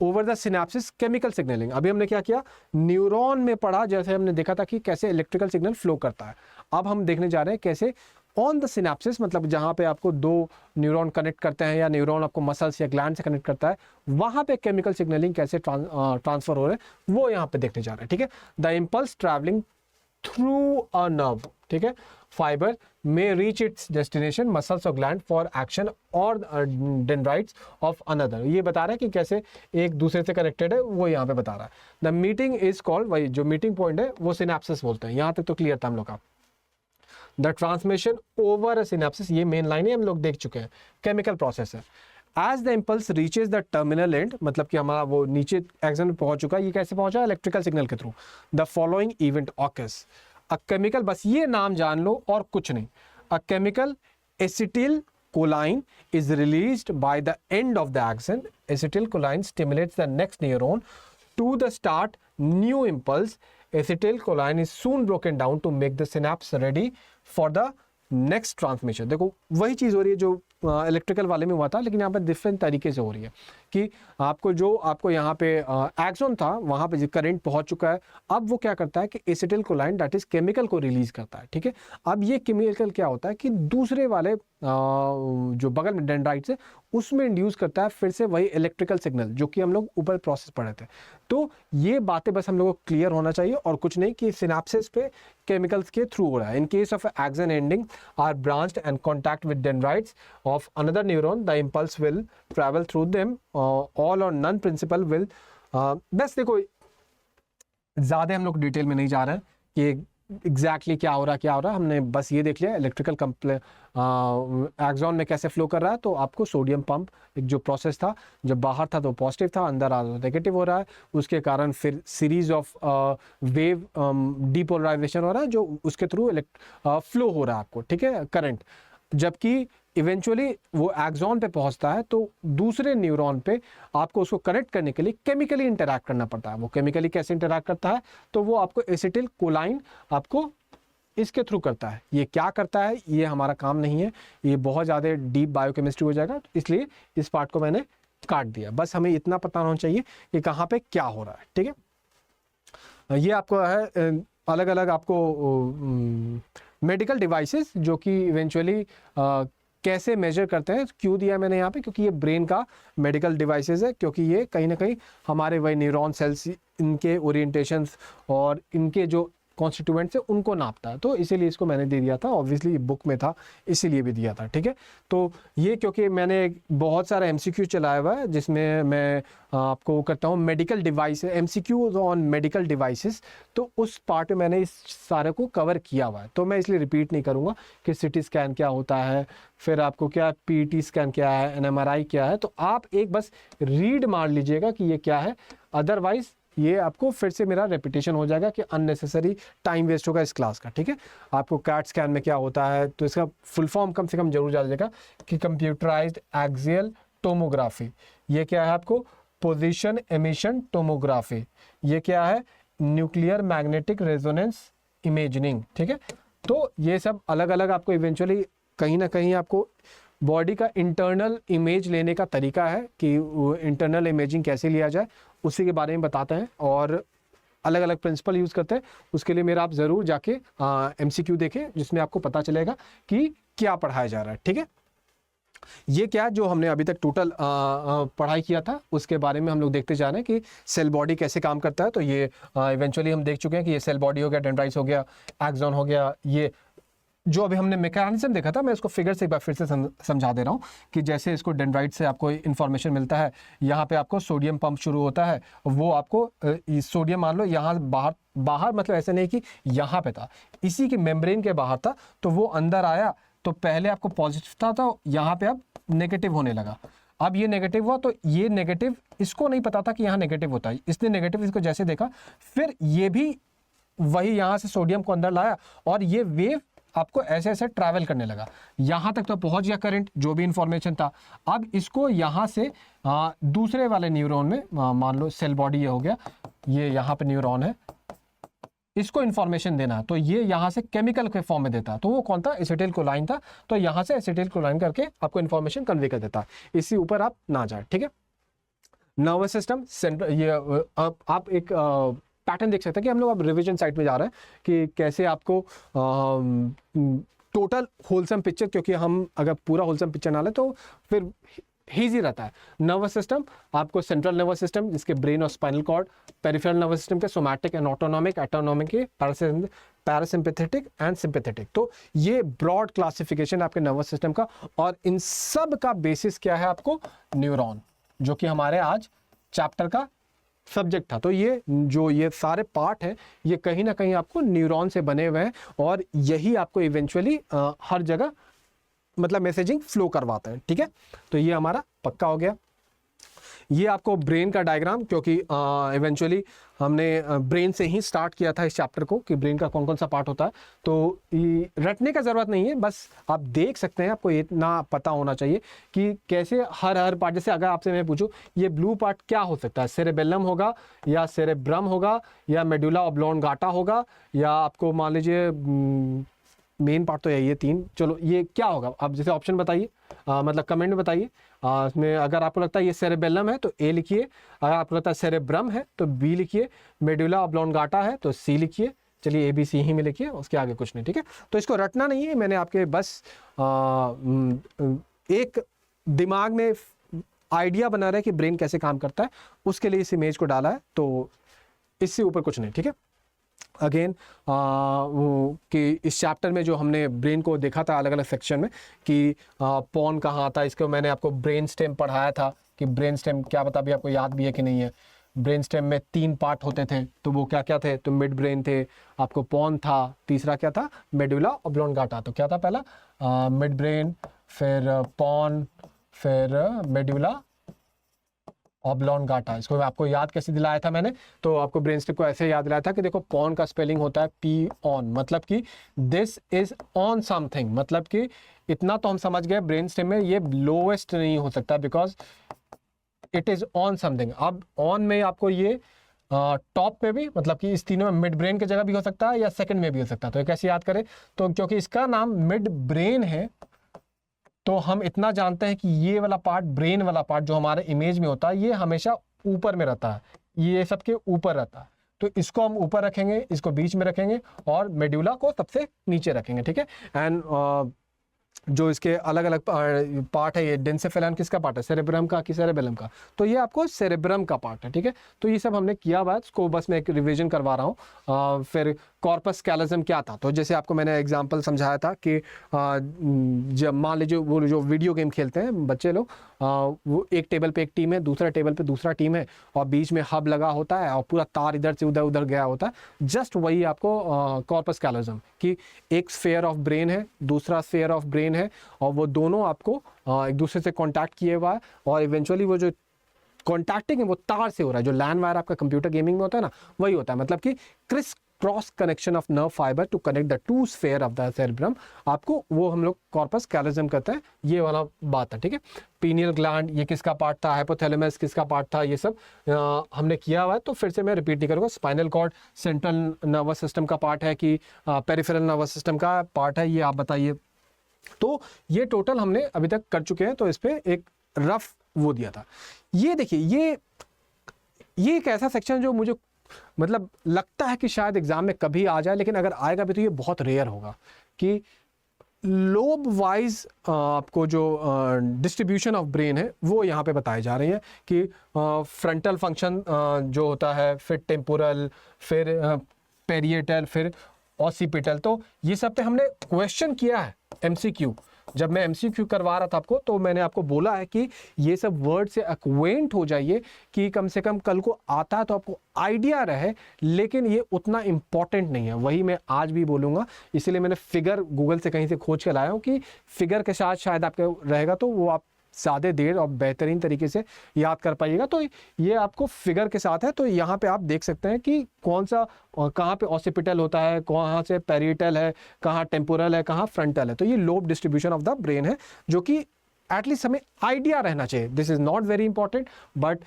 over the synapses chemical signalling, अभी हमने क्या किया, न्यूरॉन में पढ़ा, जैसे हमने देखा था कि कैसे इलेक्ट्रिकल सिग्नल फ्लो करता है, अब हम देखने जा रहे हैं कैसे ऑन द सिनेप्सिस, मतलब जहाँ पे आपको दो न्यूरॉन कनेक्ट करते हैं या न्यूरॉन आपको मसल्स या ग्लैंड से कनेक्ट करता है, वहाँ पे केमिकल सिग्नलिंग कैसे ट्रांसफर हो रहे हैं वो यहाँ पे देखने जा रहे हैं। ठीक है, the impulse travelling through a nerve, ठीक है, fibre may reach its destination muscles or gland for action or dendrites of another। ये बता रहा है कि कैसे एक दूसरे से कनेक्टेड है, वो यहाँ पे बता रहा है। द मीटिंग इज कॉल्ड, वही जो मीटिंग पॉइंट है वो सिनेप्सिस बोलते हैं। यहाँ तक तो क्लियर था हम लोग का। द ट्रांसमिशन ओवर सिनेप्सिस, ये मेन लाइन है, हम लोग देख चुके हैं, केमिकल प्रोसेस है। As the impulse reaches the terminal end, मतलब कि हमारा वो नीचे एक्सन में पहुंच चुका है, ये कैसे पहुंचा, इलेक्ट्रिकल सिग्नल के through. The following event occurs, a chemical, बस ये नाम जान लो और कुछ नहीं, a chemical acetyl choline is released by the end of the axon. Acetylcholine stimulates the next neuron to the start new impulse. Acetylcholine is soon broken down to make the synapse ready for the next transmission. देखो वही चीज़ हो रही है जो electrical वाले में हुआ था, लेकिन यहाँ पर डिफरेंट तरीके से हो रही है कि आपको यहाँ पे एक्सॉन था, वहाँ पे करंट पहुँच चुका है, अब वो क्या करता है कि एसिटिलकोलाइन दैट इज केमिकल को रिलीज करता है। ठीक है, अब ये केमिकल क्या होता है कि दूसरे वाले जो बगल में डेंड्राइट्स है उसमें इंड्यूस करता है फिर से वही इलेक्ट्रिकल सिग्नल जो कि हम लोग ऊपर प्रोसेस पढ़े थे। तो ये बातें बस हम लोगों को क्लियर होना चाहिए और कुछ नहीं कि सिनेप्सिस पे केमिकल्स के थ्रू हो रहा है। In case of axon ending are branched and contact with dendrites of another neuron, the impulse will travel through them, all or none principle will. बस देखो ज़्यादा हम लोग डिटेल में नहीं जा रहे हैं कि एग्जैक्टली क्या हो रहा है, हमने बस ये देख लिया इलेक्ट्रिकल एक्सॉन में कैसे फ्लो कर रहा है। तो आपको सोडियम पंप एक जो प्रोसेस था, जब बाहर था तो पॉजिटिव था, अंदर आ तो नेगेटिव हो रहा है, उसके कारण फिर सीरीज ऑफ वेव डीपोलराइजेशन हो रहा है जो उसके थ्रू फ्लो हो रहा है आपको, ठीक है, करंट। जबकि इवेंचुअली वो एक्सॉन पे पहुंचता है तो दूसरे न्यूरॉन पे आपको उसको कनेक्ट करने के लिए केमिकली इंटरैक्ट करना पड़ता है। वो केमिकली कैसे इंटरैक्ट करता है, तो वो आपको एसिटिल कोलाइन आपको इसके थ्रू करता है। ये क्या करता है ये हमारा काम नहीं है, ये बहुत ज़्यादा डीप बायोकेमिस्ट्री हो जाएगा, इसलिए इस पार्ट को मैंने काट दिया। बस हमें इतना पता होना चाहिए कि कहाँ पे क्या हो रहा है, ठीक है। ये आपको है अलग अलग आपको मेडिकल डिवाइसेस जो कि इवेंचुअली कैसे मेजर करते हैं। क्यों दिया मैंने यहाँ पे, क्योंकि ये ब्रेन का मेडिकल डिवाइसेस है, क्योंकि ये कहीं ना कहीं हमारे वही न्यूरॉन सेल्स, इनके ओरिएंटेशंस और इनके जो कॉन्स्टिट्यूएंट्स है उनको नापता है। तो इसीलिए इसको मैंने दे दिया था, ऑब्वियसली बुक में था इसीलिए भी दिया था, ठीक है। तो ये क्योंकि मैंने बहुत सारा MCQ चलाया हुआ है जिसमें मैं आपको करता हूँ medical device, MCQ on medical devices, तो उस पार्ट में मैंने इस सारे को कवर किया हुआ है। तो मैं इसलिए रिपीट नहीं करूँगा कि CT स्कैन क्या होता है, फिर आपको क्या PET स्कैन क्या है, NMRI क्या है। तो आप एक बस रीड मार लीजिएगा कि ये क्या है, अदरवाइज ये आपको फिर से मेरा रेपिटेशन हो जाएगा कि अननेसेसरी टाइम वेस्ट होगा इस क्लास का, ठीक है। आपको कैट स्कैन में क्या होता है, तो इसका फुल फॉर्म कम से कम जरूर जान लीजिएगा कि कंप्यूटराइज्ड एक्सियल टोमोग्राफी। ये क्या है आपको, पोजीशन एमिशन टोमोग्राफी। ये क्या है, न्यूक्लियर मैग्नेटिक रेजोनेंस इमेजिंग, ठीक है। तो ये सब अलग अलग आपको इवेंचुअली कहीं ना कहीं आपको बॉडी का इंटरनल इमेज लेने का तरीका है कि इंटरनल इमेजिंग कैसे लिया जाए, उसी के बारे में बताते हैं और अलग अलग प्रिंसिपल यूज़ करते हैं। उसके लिए मेरा आप ज़रूर जाके MCQ देखें जिसमें आपको पता चलेगा कि क्या पढ़ाया जा रहा है, ठीक है। ये क्या जो हमने अभी तक टोटल पढ़ाई किया था उसके बारे में हम लोग देखते जा रहे हैं कि सेल बॉडी कैसे काम करता है। तो ये इवेंचुअली हम देख चुके हैं कि ये सेल बॉडी हो गया, डेंड्राइट्स हो गया, एक्सॉन हो गया। ये जो अभी हमने मैकेनिज्म देखा था, मैं इसको फिगर से एक बार फिर से समझा दे रहा हूँ कि जैसे इसको डेंड्राइट से आपको इन्फॉर्मेशन मिलता है, यहाँ पे आपको सोडियम पंप शुरू होता है, वो आपको सोडियम मान लो यहाँ बाहर मतलब ऐसे नहीं कि यहाँ पे था, इसी के मेम्ब्रेन के बाहर था, तो वो अंदर आया तो पहले आपको पॉजिटिव था तो यहाँ पे अब नेगेटिव होने लगा। अब ये नेगेटिव हुआ तो ये नेगेटिव, इसको नहीं पता था कि यहाँ नेगेटिव होता है, इसने नेगेटिव इसको जैसे देखा, फिर ये भी वही यहाँ से सोडियम को अंदर लाया और ये वेव आपको ऐसे ऐसे ट्रैवल करने लगा, यहाँ तक तो पहुँच गया करंट, जो भी इंफॉर्मेशन था। अब इसको यहाँ से दूसरे वाले न्यूरॉन में, मान लो सेल बॉडी ये हो गया, ये यहाँ पे न्यूरॉन है, इसको इन्फॉर्मेशन देना, तो ये यहाँ से केमिकल के फॉर्म में देता, तो वो कौन था, एसिटिल कोलाइन था। तो यहाँ से एसिटिल कोलाइन करके आपको इन्फॉर्मेशन कन्वे कर देता, इसी ऊपर आप ना जाए, ठीक है। नर्वस सिस्टम सेंट्रल, ये आप एक पैटर्न देख सकते हैं कि हम लोग अब रिवीजन साइड में जा रहे हैं कि कैसे आपको टोटल होलसम पिक्चर, क्योंकि हम अगर पूरा होलसम पिक्चर ना लें तो फिर हीजी रहता है। नर्वस सिस्टम आपको सेंट्रल नर्वस सिस्टम जिसके ब्रेन और spinal cord, peripheral nervous system के सोमैटिक एंड ऑटोनॉमिक, एटोनॉमिक के पैरासिम्पैथेटिक एंड सिंपैथेटिक। तो ये ब्रॉड क्लासिफिकेशन आपके नर्वस सिस्टम का, और इन सब का बेसिस क्या है आपको, न्यूरॉन, जो कि हमारे आज चैप्टर का सब्जेक्ट था। तो ये जो ये सारे पार्ट हैं ये कहीं ना कहीं आपको न्यूरॉन से बने हुए हैं और यही आपको इवेंचुअली हर जगह मतलब मैसेजिंग फ्लो करवाता है, ठीक है। तो ये हमारा पक्का हो गया। ये आपको ब्रेन का डायग्राम, क्योंकि इवेंचुअली हमने ब्रेन से ही स्टार्ट किया था इस चैप्टर को कि ब्रेन का कौन कौन सा पार्ट होता है, तो रटने का ज़रूरत नहीं है, बस आप देख सकते हैं, आपको इतना पता होना चाहिए कि कैसे हर पार्ट। जैसे अगर आपसे मैं पूछूं ये ब्लू पार्ट क्या हो सकता है, सेरेबेलम होगा या सेरेब्रम होगा या मेडुला ऑब्लोंगाटा होगा, या आपको मान लीजिए मेन पार्ट तो यही है तीन, चलो ये क्या होगा आप जैसे ऑप्शन बताइए, मतलब कमेंट में बताइए। इसमें अगर आपको लगता है ये सेरेबेलम है तो ए लिखिए, अगर आपको लगता है सेरेब्रम है तो बी लिखिए, मेडुला ऑब्लोंगाटा है तो सी लिखिए, चलिए ABC ही में लिखिए, उसके आगे कुछ नहीं, ठीक है। तो इसको रटना नहीं है, मैंने आपके बस एक दिमाग में आइडिया बना रहा है कि ब्रेन कैसे काम करता है, उसके लिए इस इमेज को डाला है, तो इससे ऊपर कुछ नहीं, ठीक है। अगेन कि इस चैप्टर में जो हमने ब्रेन को देखा था अलग अलग सेक्शन में कि पॉन कहाँ आता है, इसको मैंने आपको ब्रेन स्टेम पढ़ाया था कि ब्रेन स्टेम क्या बता, भी आपको याद भी है कि नहीं है। ब्रेन स्टेम में 3 पार्ट होते थे, तो वो क्या क्या थे, तो मिड ब्रेन थे, आपको पॉन था, तीसरा क्या था, मेडुला ऑब्लोंगाटा। तो क्या था पहला मिड ब्रेन, फिर पॉन, फिर मेडुला ऑब्लोंगाटा। इसको आपको याद कैसे दिलाया था मैंने, तो आपको ब्रेन स्टेम को ऐसे याद दिलाया था कि देखो पॉन का स्पेलिंग होता है P ऑन, मतलब कि दिस इज ऑन समथिंग, मतलब कि इतना तो हम समझ गए ब्रेन स्टेम में ये लोएस्ट नहीं हो सकता because it is on something. अब ऑन में आपको ये टॉप पे भी, मतलब कि इस तीनों में मिड ब्रेन की जगह भी हो सकता है या सेकंड में भी हो सकता है। तो ये कैसे याद करें, तो क्योंकि इसका नाम मिड ब्रेन है तो हम इतना जानते हैं कि ये वाला पार्ट, ब्रेन वाला पार्ट जो हमारे इमेज में होता है, ये हमेशा ऊपर में रहता है, ये सबके ऊपर रहता है। तो इसको हम ऊपर रखेंगे, इसको बीच में रखेंगे और मेडुला को सबसे नीचे रखेंगे, ठीक है। एंड जो इसके अलग अलग पार्ट है, ये डेंसेफेलन किसका पार्ट है, सेरेब्रम का कि सेरेबेलम का, तो ये आपको सेरेब्रम का पार्ट है, ठीक है। तो ये सब हमने किया हुआ है, इसको बस मैं एक रिवीजन करवा रहा हूँ। फिर कॉर्पस कैलोजम क्या था, तो जैसे आपको मैंने एग्जांपल समझाया था कि जब मान लीजिए वो जो वीडियो गेम खेलते हैं बच्चे लोग, वो एक टेबल पे एक टीम है, दूसरा टेबल पे दूसरा टीम है और बीच में हब लगा होता है और पूरा तार इधर से उधर उधर गया होता है। जस्ट वही आपको कॉर्पस कैलोजम कि एक स्फीयर ऑफ ब्रेन है, दूसरा स्फीयर ऑफ ब्रेन है और वो दोनों आपको एक दूसरे से कॉन्टैक्ट किए हुआ है और इवेंचुअली वो जो कॉन्टैक्टिंग है वो तार से हो रहा है। जो लैन वायर आपका कंप्यूटर गेमिंग में होता है ना, वही होता है, मतलब कि criss cross connection of nerve fibre to connect the two sphere of the cerebrum, आपको वो हम लोग कॉर्पस कैलोजम कहते हैं, ये वाला बात है, ठीक है। पीनियल ग्लैंड ये किसका पार्ट था, हाइपोथैलेमस किसका पार्ट था, ये सब हमने किया हुआ है, तो फिर से मैं रिपीट नहीं करूँगा। Spinal cord central nervous system का पार्ट है कि पेरिफेरल नर्वस सिस्टम का पार्ट है, ये आप बताइए। तो ये टोटल हमने अभी तक कर चुके हैं, तो इस पे एक रफ वो दिया था। ये देखिए ये एक ऐसा सेक्शन जो मुझे मतलब लगता है कि शायद एग्जाम में कभी आ जाए, लेकिन अगर आएगा भी तो ये बहुत रेयर होगा कि लोब वाइज आपको जो डिस्ट्रीब्यूशन ऑफ ब्रेन है वो यहाँ पे बताए जा रहे हैं कि फ्रंटल फंक्शन जो होता है, फिर टेम्पोरल, फिर पेरिएटल, फिर ऑसिपिटल। तो ये सब पे हमने क्वेश्चन किया है MCQ। जब मैं MCQ करवा रहा था आपको, तो मैंने आपको बोला है कि ये सब वर्ड से एक्वेंट हो जाइए कि कम से कम कल को आता है तो आपको आइडिया रहे, लेकिन ये उतना इंपॉर्टेंट नहीं है। वही मैं आज भी बोलूँगा, इसीलिए मैंने फिगर गूगल से कहीं से खोज के लाया हूँ कि फिगर के साथ शायद आपके रहेगा तो वो आप ज़्यादा देर और बेहतरीन तरीके से याद कर पाइएगा। तो ये आपको फिगर के साथ है, तो यहाँ पे आप देख सकते हैं कि कौन सा कहाँ पे ऑसिपिटल होता है, कहाँ से पेरिएटल है, कहाँ टेम्पोरल है, कहाँ फ्रंटल है। तो ये lobe distribution of the brain है, जो कि एटलीस्ट हमें आइडिया रहना चाहिए। This is not very important, but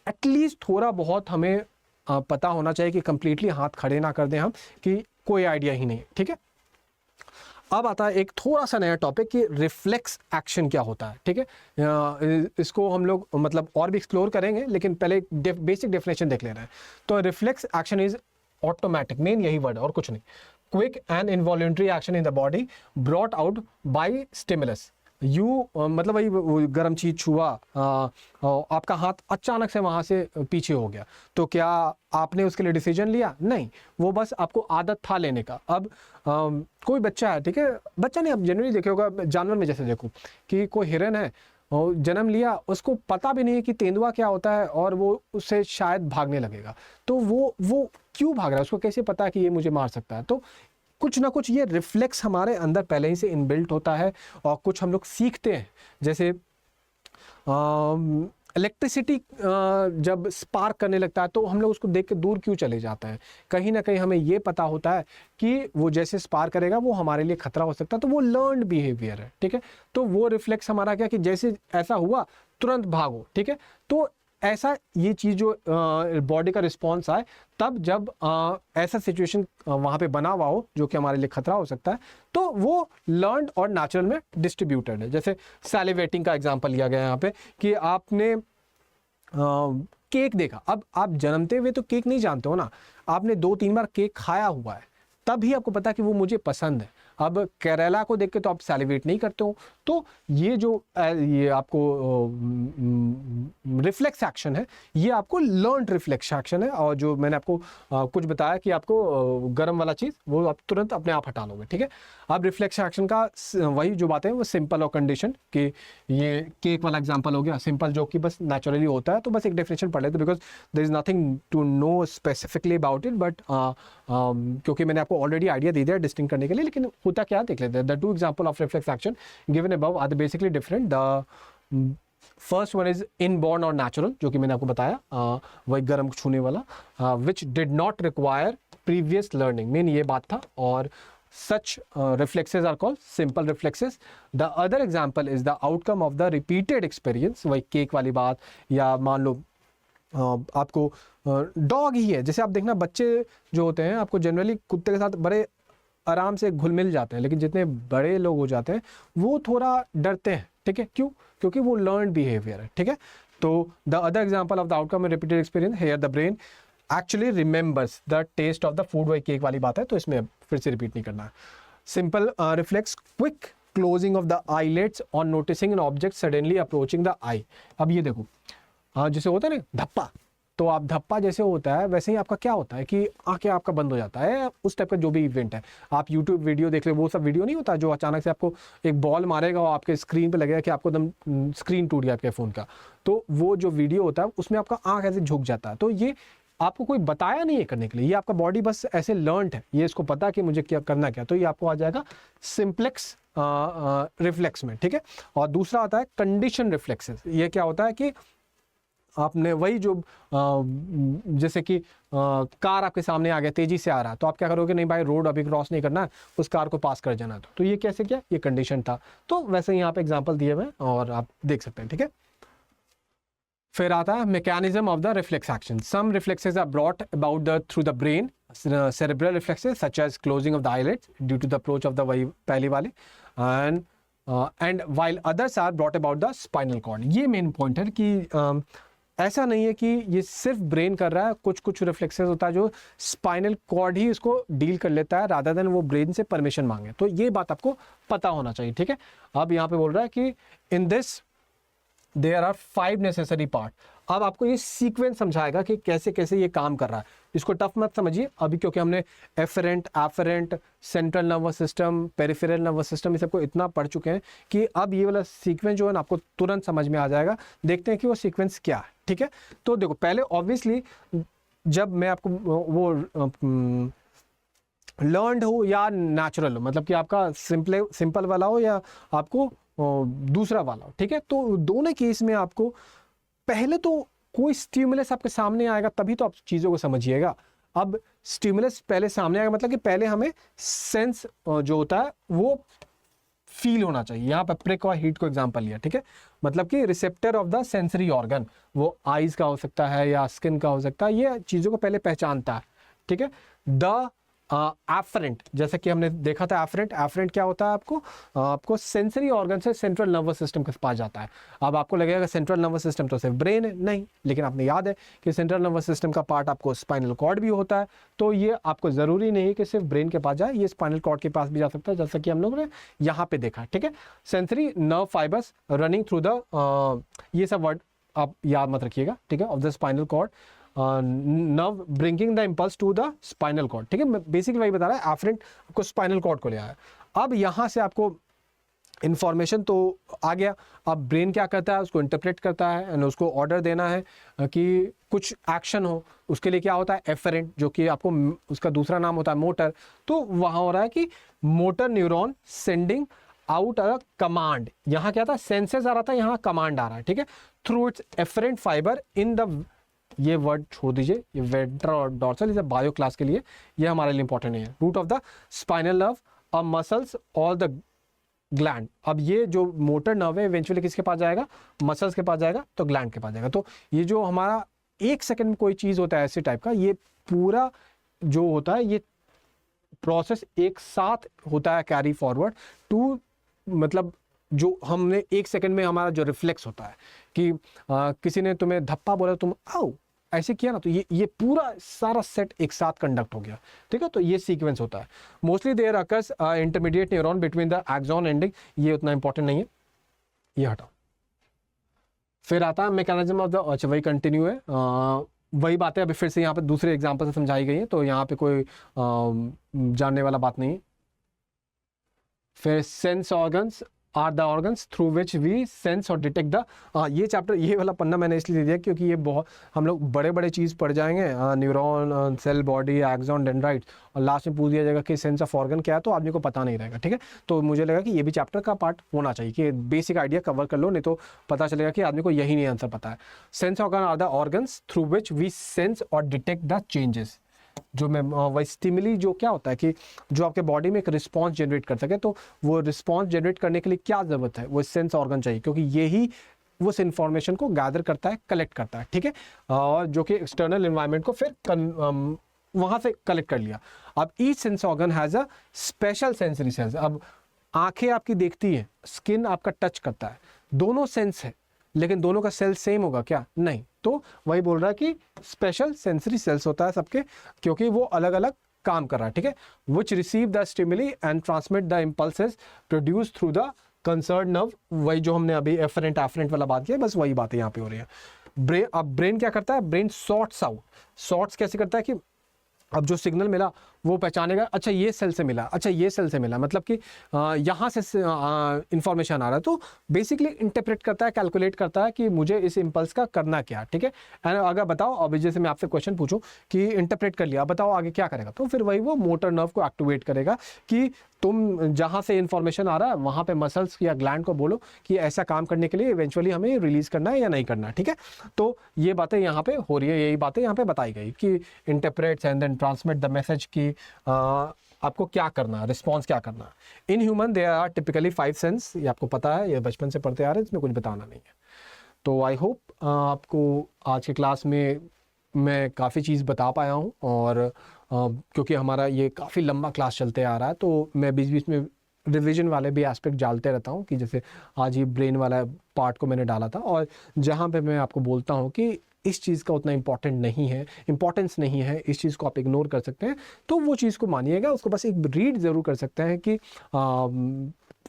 at least थोड़ा बहुत हमें पता होना चाहिए कि कंप्लीटली हाथ खड़े ना कर दें हम कि कोई आइडिया ही नहीं, ठीक है। अब आता है एक थोड़ा सा नया टॉपिक कि रिफ्लेक्स एक्शन क्या होता है, ठीक है। इसको हम लोग मतलब और भी एक्सप्लोर करेंगे, लेकिन पहले बेसिक डेफिनेशन देख ले रहे हैं। तो reflex action is automatic, main यही वर्ड है और कुछ नहीं। Quick and involuntary action in the body brought out by stimulus. मतलब वही गर्म चीज छुआ, आपका हाथ अचानक से वहां से पीछे हो गया, तो क्या आपने उसके लिए डिसीजन लिया? नहीं, वो बस आपको आदत था लेने का। अब कोई बच्चा है, ठीक है, बच्चा नहीं, अब जनरली देखे होगा जानवर में, जैसे देखो कि कोई हिरन है और जन्म लिया, उसको पता भी नहीं है कि तेंदुआ क्या होता है और वो उससे शायद भागने लगेगा। तो वो क्यों भाग रहा है, उसको कैसे पता है कि ये मुझे मार सकता है? तो कुछ ना कुछ ये रिफ्लेक्स हमारे अंदर पहले ही से इनबिल्ट होता है और कुछ हम लोग सीखते हैं। जैसे इलेक्ट्रिसिटी जब स्पार्क करने लगता है तो हम लोग उसको देख के दूर क्यों चले जाते हैं? कहीं ना कहीं हमें ये पता होता है कि वो जैसे स्पार्क करेगा वो हमारे लिए खतरा हो सकता है, तो वो लर्नड बिहेवियर है, ठीक है। तो वो रिफ्लेक्स हमारा क्या कि जैसे ऐसा हुआ तुरंत भागो, ठीक है। तो ऐसा ये चीज़ जो बॉडी का रिस्पॉन्स आए तब जब ऐसा सिचुएशन वहाँ पे बना हुआ हो जो कि हमारे लिए खतरा हो सकता है, तो वो लर्नड और नेचुरल में डिस्ट्रीब्यूटेड है। जैसे सैलिवेटिंग का एग्जांपल लिया गया है यहाँ पे कि आपने केक देखा, अब आप जन्मते हुए तो केक नहीं जानते हो ना, आपने 2-3 बार केक खाया हुआ है, तभी आपको पता कि वो मुझे पसंद है। अब केरला को देख के तो आप सैलिवेट नहीं करते हो। तो ये जो ये आपको रिफ्लेक्स एक्शन है, ये आपको लर्नड रिफ्लेक्स एक्शन है। और जो मैंने आपको कुछ बताया कि आपको गर्म वाला चीज़ वो आप तुरंत अपने आप हटा लोगे, ठीक है। अब रिफ्लेक्स एक्शन का वही जो बातें हैं वो सिंपल और कंडीशन, कि ये केक वाला एग्जांपल हो गया सिंपल, जो कि बस नेचुरली होता है। तो बस एक डेफिनेशन पढ़ लेते, because there is nothing to know specifically about it, but क्योंकि मैंने आपको ऑलरेडी आइडिया दे दिया डिस्टिंग करने के लिए। लेकिन होता क्या, देख लेते हैं। The two example of reflex action given above are basically different. The first one is inborn और नेचुरल, जो कि मैंने आपको बताया, वही गर्म छूने वाला, which did not require previous learning, main ये बात था। और such reflexes are called simple reflexes. The other example is the outcome of the repeated experience, वही केक वाली बात, या मान लो आपको डॉग ही है। जैसे आप देखना बच्चे जो होते हैं आपको जनरली कुत्ते के साथ बड़े आराम से घुल मिल जाते हैं, लेकिन जितने बड़े लोग हो जाते हैं वो थोड़ा डरते हैं, ठीक है। क्यों? क्योंकि वो लर्न बिहेवियर है, ठीक है। तो the other example of the outcome repeated experience, here the brain actually remembers the taste of the food, वही केक वाली बात है, तो इसमें फिर से रिपीट नहीं करना है। Simple reflex, quick closing of the eyelids on noticing an object suddenly approaching the eye. अब ये देखो, जैसे होता है ना धप्पा, तो आप धप्पा जैसे होता है वैसे ही आपका क्या होता है कि आंखें आपका बंद हो जाता है, उस टाइप का जो भी इवेंट है। आप यूट्यूब वीडियो देख ले, वो सब वीडियो नहीं होता जो अचानक से आपको एक बॉल मारेगा और आपके स्क्रीन पे लगेगा कि आपको एकदम स्क्रीन टूट गया आपके फ़ोन का। तो वो जो वीडियो होता है उसमें आपका आँख ऐसे झुक जाता है। तो ये आपको कोई बताया नहीं है करने के लिए, ये आपका बॉडी बस ऐसे लर्नड है, ये इसको पता कि मुझे क्या करना क्या। तो ये आपको आ जाएगा सिंप्लेक्स रिफ्लेक्स में, ठीक है। और दूसरा आता है कंडीशन रिफ्लेक्सेस। ये क्या होता है कि आपने वही जो जैसे कि कार आपके सामने आ गया, तेजी से आ रहा है, तो आप क्या करोगे, नहीं भाई रोड अभी क्रॉस नहीं करना है, उस कार को पास कर जाना। तो ये कैसे किया, ये कंडीशन था। तो वैसे ही यहाँ पे एग्जांपल दिए हुए और आप देख सकते हैं, ठीक है। फिर आता है mechanism of the reflex action. Some reflexes are brought about the through the brain, cerebral reflexes such as closing of the eyelids due to the approach of the वही पहली वाले, and while others are brought about the spinal cord। ये main point है कि ऐसा नहीं है कि ये सिर्फ ब्रेन कर रहा है, कुछ कुछ रिफ्लेक्सेस होता है जो स्पाइनल कॉर्ड ही इसको डील कर लेता है, रादर देन वो ब्रेन से परमिशन मांगे। तो ये बात आपको पता होना चाहिए, ठीक है। अब यहाँ पे बोल रहा है कि in this there are 5 necessary part. अब आपको ये सीक्वेंस समझाएगा कि कैसे कैसे ये काम कर रहा है। इसको टफ मत समझिए अभी, क्योंकि हमने efferent, efferent, central nervous system, peripheral nervous system, ये सबको इतना पढ़ चुके हैं कि अब ये वाला सीक्वेंस जो है ना आपको तुरंत समझ में आ जाएगा। देखते हैं कि वो सीक्वेंस क्या है, ठीक है। तो देखो, पहले ऑब्वियसली जब मैं आपको वो लर्नड हो या नेचुरल हो, मतलब कि आपका सिंपल वाला हो या आपको दूसरा वाला हो, ठीक है। तो दोनों केस में आपको पहले तो कोई स्टिमुलस आपके सामने आएगा तभी तो आप चीज़ों को समझिएगा। अब स्टिमुलस पहले सामने आएगा मतलब कि पहले हमें सेंस जो होता है वो फील होना चाहिए। यहाँ पर प्रिक और हीट को एग्जांपल लिया, ठीक है। मतलब कि receptor of the sensory organ, वो आईज का हो सकता है या स्किन का हो सकता है, ये चीज़ों को पहले पहचानता है, ठीक है। द एफरेंट, जैसे कि हमने देखा था एफरेंट क्या होता है, आपको सेंसरी ऑर्गन से सेंट्रल नर्वस सिस्टम के पास जाता है। अब आपको लगेगा सेंट्रल नर्वस सिस्टम तो सिर्फ ब्रेन है, नहीं, लेकिन आपने याद है कि सेंट्रल नर्वस सिस्टम का पार्ट आपको स्पाइनल कॉर्ड भी होता है। तो ये आपको ज़रूरी नहीं है कि सिर्फ ब्रेन के पास जाए, ये स्पाइनल कॉर्ड के पास भी जा सकता है, जैसा कि हम लोगों ने यहाँ पे देखा, ठीक है। Sensory nerve fibres running through the, ये सब वर्ड आप याद मत रखिएगा, ठीक है, of the spinal cord, nerve bringing the impulse to the spinal cord, ठीक है। मैं बेसिकली वही बता रहा है, एफरेंट आपको स्पाइनल कॉर्ड को ले आया। अब यहाँ से आपको इंफॉर्मेशन तो आ गया, अब ब्रेन क्या करता है, उसको इंटरप्रेट करता है एंड उसको ऑर्डर देना है कि कुछ एक्शन हो। उसके लिए क्या होता है, एफरेंट, जो कि आपको उसका दूसरा नाम होता है मोटर। तो वहाँ हो रहा है कि motor neuron sending out a command, यहाँ क्या था, सेंसेस आ रहा था, यहाँ कमांड आ रहा है, ठीक है, through its efferent fibre in the, ये वर्ड छोड़ दीजिए, ये वेंट्रल और डॉर्सल, इसे बायो क्लास के लिए, ये हमारे लिए इंपॉर्टेंट नहीं है। Root of the spinal nerve और मसल्स और द ग्लैंड। अब ये जो मोटर नर्व है इवेंचुअली किसके पास जाएगा, मसल्स के पास जाएगा, तो ग्लैंड के पास जाएगा। तो ये जो हमारा 1 सेकंड में कोई चीज़ होता है ऐसे टाइप का, ये पूरा जो होता है ये प्रोसेस एक साथ होता है कैरी फॉरवर्ड टू, मतलब जो हमने 1 सेकंड में हमारा जो रिफ्लेक्स होता है कि किसी ने तुम्हें धप्पा बोला, तुम आओ, ऐसे किया ना तो ये पूरा सारा सेट एक साथ कंडक्ट हो गया, ठीक है। तो ये सीक्वेंस होता है। Mostly there occurs intermediate neuron between the axon ending, ये उतना इंपॉर्टेंट नहीं है, ये हटाओ। फिर आता है मैकेनिज्म ऑफ द, अच्छा वही कंटिन्यू है, वही बातें अभी फिर से यहाँ पे दूसरे एग्जाम्पल से समझाई गई है, तो यहाँ पे कोई जानने वाला बात नहीं है। फिर sense organs are the organs through which we sense or detect the, ये चैप्टर, ये वाला पन्ना मैंने इसलिए दिया क्योंकि ये बहुत हम लोग बड़े बड़े चीज़ पढ़ जाएंगे, neuron, cell body, axon, dendrite, और लास्ट में पूछ दिया जाएगा कि सेंस ऑफ ऑर्गन क्या है, तो आदमी को पता नहीं रहेगा, ठीक है। तो मुझे लगा कि ये भी चैप्टर का पार्ट होना चाहिए कि बेसिक आइडिया कवर कर लो, नहीं तो पता चलेगा कि आदमी को यही नहीं आंसर पता है। Sense organ are the organs through which we sense or detect the changes, जो मैं वही स्टिमुली जो क्या होता है कि जो आपके बॉडी में एक रिस्पॉन्स जनरेट कर सके, तो वो रिस्पॉन्स जनरेट करने के लिए क्या ज़रूरत है, वो सेंस ऑर्गन चाहिए, क्योंकि यही उस इंफॉर्मेशन को गैदर करता है, कलेक्ट करता है, ठीक है। और जो कि एक्सटर्नल एनवायरनमेंट को फिर वहाँ से कलेक्ट कर लिया। अब each sense organ has a special sensory sense. अब आंखें आपकी देखती हैं, स्किन आपका टच करता है, दोनों सेंस है, लेकिन दोनों का सेल सेम होगा क्या? नहीं। तो वही बोल रहा है कि स्पेशल सेंसरी सेल्स होता है सबके, क्योंकि वो अलग अलग काम कर रहा है, ठीक है। Which receive the stimuli and transmit the impulses produce through the concern nerve, वही जो हमने अभी एफरेंट एफरेंट वाला बात किया, बस वही बातें यहाँ पे हो रही है। ब्रेन, अब ब्रेन क्या करता है? Brain sorts out. सॉर्ट्स कैसे करता है कि अब जो सिग्नल मिला वो पहचानेगा, अच्छा ये सेल से मिला, अच्छा ये सेल से मिला, मतलब कि यहाँ से इंफॉर्मेशन आ रहा है, तो बेसिकली इंटरप्रेट करता है, कैलकुलेट करता है कि मुझे इस इम्पल्स का करना क्या, ठीक है। एंड अगर बताओ, अभी जैसे मैं आपसे क्वेश्चन पूछूं कि इंटरप्रेट कर लिया, बताओ आगे क्या करेगा, तो फिर वही वो मोटर नर्व को एक्टिवेट करेगा कि तुम जहाँ से इंफॉर्मेशन आ रहा है वहाँ पे मसल्स या ग्लैंड को बोलो कि ऐसा काम करने के लिए इवेंचुअली हमें रिलीज करना है या नहीं करना है, ठीक है। तो ये बातें यहाँ पे हो रही है, यही बातें यहाँ पे बताई गई कि interprets and then transmit the message की आपको क्या करना है, रिस्पॉन्स क्या करना है। In human there are typically 5 sense, ये आपको पता है, ये बचपन से पढ़ते आ रहे हैं, इसमें कुछ बताना नहीं है। तो आई होप आपको आज के क्लास में मैं काफ़ी चीज़ बता पाया हूँ, और क्योंकि हमारा ये काफ़ी लंबा क्लास चलते आ रहा है, तो मैं बीच बीच में रिवीजन वाले भी एस्पेक्ट डालते रहता हूँ, कि जैसे आज ये ब्रेन वाला पार्ट को मैंने डाला था, और जहाँ पे मैं आपको बोलता हूँ कि इस चीज़ का उतना इंपॉर्टेंट नहीं है, इंपॉर्टेंस नहीं है, इस चीज़ को आप इग्नोर कर सकते हैं, तो वो चीज़ को मानिएगा, उसको बस एक रीड ज़रूर कर सकते हैं कि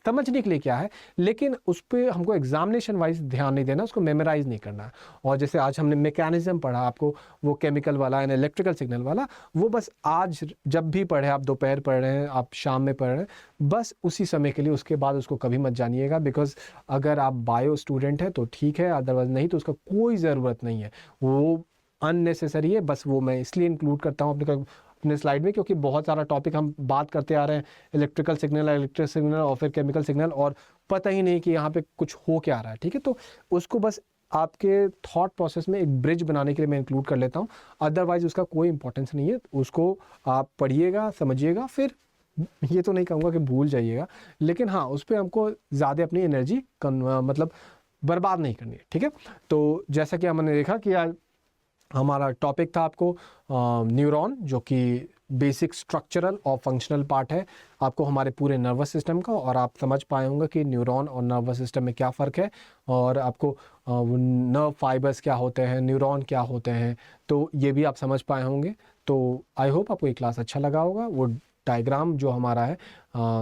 समझने के लिए क्या है, लेकिन उस पर हमको एग्जामिनेशन वाइज ध्यान नहीं देना, उसको मेमोराइज नहीं करना है। और जैसे आज हमने मैकेनिज्म पढ़ा आपको, वो केमिकल वाला एंड इलेक्ट्रिकल सिग्नल वाला, वो बस आज जब भी पढ़े, आप दोपहर पढ़ रहे हैं, आप शाम में पढ़ रहे हैं, बस उसी समय के लिए, उसके बाद उसको कभी मत जानिएगा, बिकॉज अगर आप बायो स्टूडेंट हैं तो ठीक है, अदरवाइज नहीं तो उसका कोई ज़रूरत नहीं है, वो अननेसेसरी है। बस वो मैं इसलिए इंक्लूड करता हूँ अपने स्लाइड में, क्योंकि बहुत सारा टॉपिक हम बात करते आ रहे हैं, इलेक्ट्रिकल सिग्नल और फिर केमिकल सिग्नल, और पता ही नहीं कि यहाँ पे कुछ हो क्या रहा है, ठीक है। तो उसको बस आपके थॉट प्रोसेस में एक ब्रिज बनाने के लिए मैं इंक्लूड कर लेता हूँ, अदरवाइज उसका कोई इंपॉर्टेंस नहीं है। उसको आप पढ़िएगा, समझिएगा, फिर ये तो नहीं कहूँगा कि भूल जाइएगा, लेकिन हाँ, उस पर हमको ज़्यादा अपनी एनर्जी मतलब बर्बाद नहीं करनी है, ठीक है। तो जैसा कि हमने देखा कि आज हमारा टॉपिक था आपको न्यूरॉन, जो कि बेसिक स्ट्रक्चरल और फंक्शनल पार्ट है आपको हमारे पूरे नर्वस सिस्टम का, और आप समझ पाए होंगे कि न्यूरॉन और नर्वस सिस्टम में क्या फ़र्क है, और आपको नर्व फाइबर्स क्या होते हैं, न्यूरॉन क्या होते हैं, तो ये भी आप समझ पाए होंगे। तो आई होप आपको ये क्लास अच्छा लगा होगा। वो डायग्राम जो हमारा है,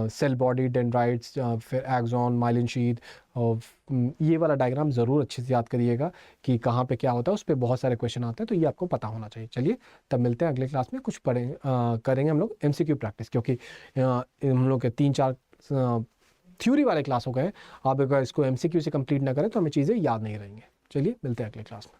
सेल बॉडी, डेंड्राइट्स, फिर एक्सॉन, माइलिन शीथ, और ये वाला डायग्राम ज़रूर अच्छे से याद करिएगा कि कहाँ पे क्या होता है, उस पर बहुत सारे क्वेश्चन आते हैं, तो ये आपको पता होना चाहिए। चलिए तब मिलते हैं अगले क्लास में, कुछ करेंगे हम लोग MCQ प्रैक्टिस, क्योंकि हम लोग के 3-4 थ्योरी वाले क्लास हो गए, आप अगर इसको MCQ से कंप्लीट ना करें तो हमें चीज़ें याद नहीं रहेंगे। चलिए मिलते हैं अगले क्लास में।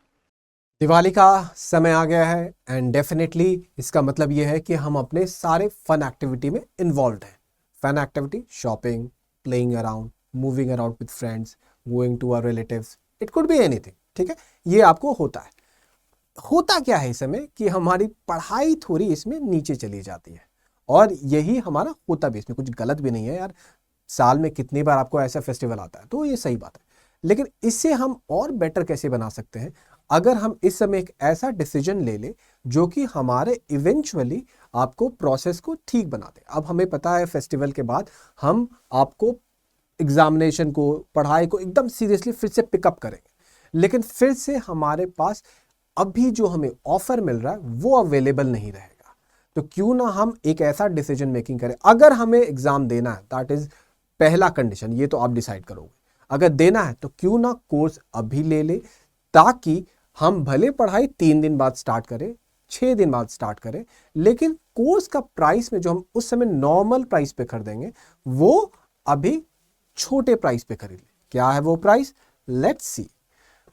दिवाली का समय आ गया है, एंड डेफिनेटली इसका मतलब ये है कि हम अपने सारे फन एक्टिविटी में इन्वॉल्व हैं। Fun activity, shopping, playing around, moving around with friends, going to our relatives, it could be anything, ठीक है। ये आपको होता है। होता क्या है इस समय कि हमारी पढ़ाई थोड़ी इसमें नीचे चली जाती है, और यही हमारा होता भी, इसमें कुछ गलत भी नहीं है यार, साल में कितनी बार आपको ऐसा फेस्टिवल आता है, तो ये सही बात है। लेकिन इससे हम और बेटर कैसे बना सकते हैं, अगर हम इस समय एक ऐसा डिसीजन ले ले जो कि हमारे इवेंचुअली आपको प्रोसेस को ठीक बना दे। अब हमें पता है फेस्टिवल के बाद हम आपको एग्जामिनेशन को, पढ़ाई को एकदम सीरियसली फिर से पिकअप करेंगे, लेकिन फिर से हमारे पास अभी जो हमें ऑफर मिल रहा है वो अवेलेबल नहीं रहेगा। तो क्यों ना हम एक ऐसा डिसीजन मेकिंग करें, अगर हमें एग्जाम देना है, दैट इज पहला कंडीशन, ये तो आप डिसाइड करोगे, अगर देना है तो क्यों ना कोर्स अभी ले ले, ताकि हम भले पढ़ाई 3 दिन बाद स्टार्ट करें, 6 दिन बाद स्टार्ट करें, लेकिन कोर्स का प्राइस में जो हम उस समय नॉर्मल प्राइस पे खरीदेंगे वो अभी छोटे प्राइस पे खरीद ले। क्या है वो प्राइस? Let's see.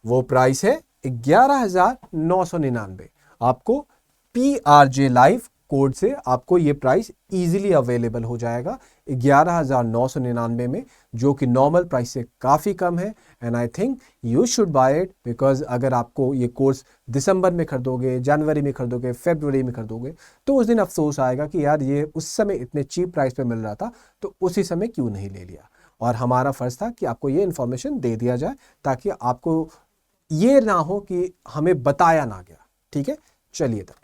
वो प्राइस है 11,999। आपको PRJ लाइव कोड से आपको ये प्राइस इजीली अवेलेबल हो जाएगा 11,999 में, जो कि नॉर्मल प्राइस से काफ़ी कम है। And I think you should buy it, because अगर आपको ये कोर्स दिसंबर में खरीदोगे, जनवरी में खरीदोगे, फरवरी में खरीदोगे, तो उस दिन अफसोस आएगा कि यार ये उस समय इतने चीप प्राइस पे मिल रहा था तो उसी समय क्यों नहीं ले लिया। और हमारा फ़र्ज़ था कि आपको ये इन्फॉर्मेशन दे दिया जाए ताकि आपको ये ना हो कि हमें बताया ना गया। ठीक है, चलिए तब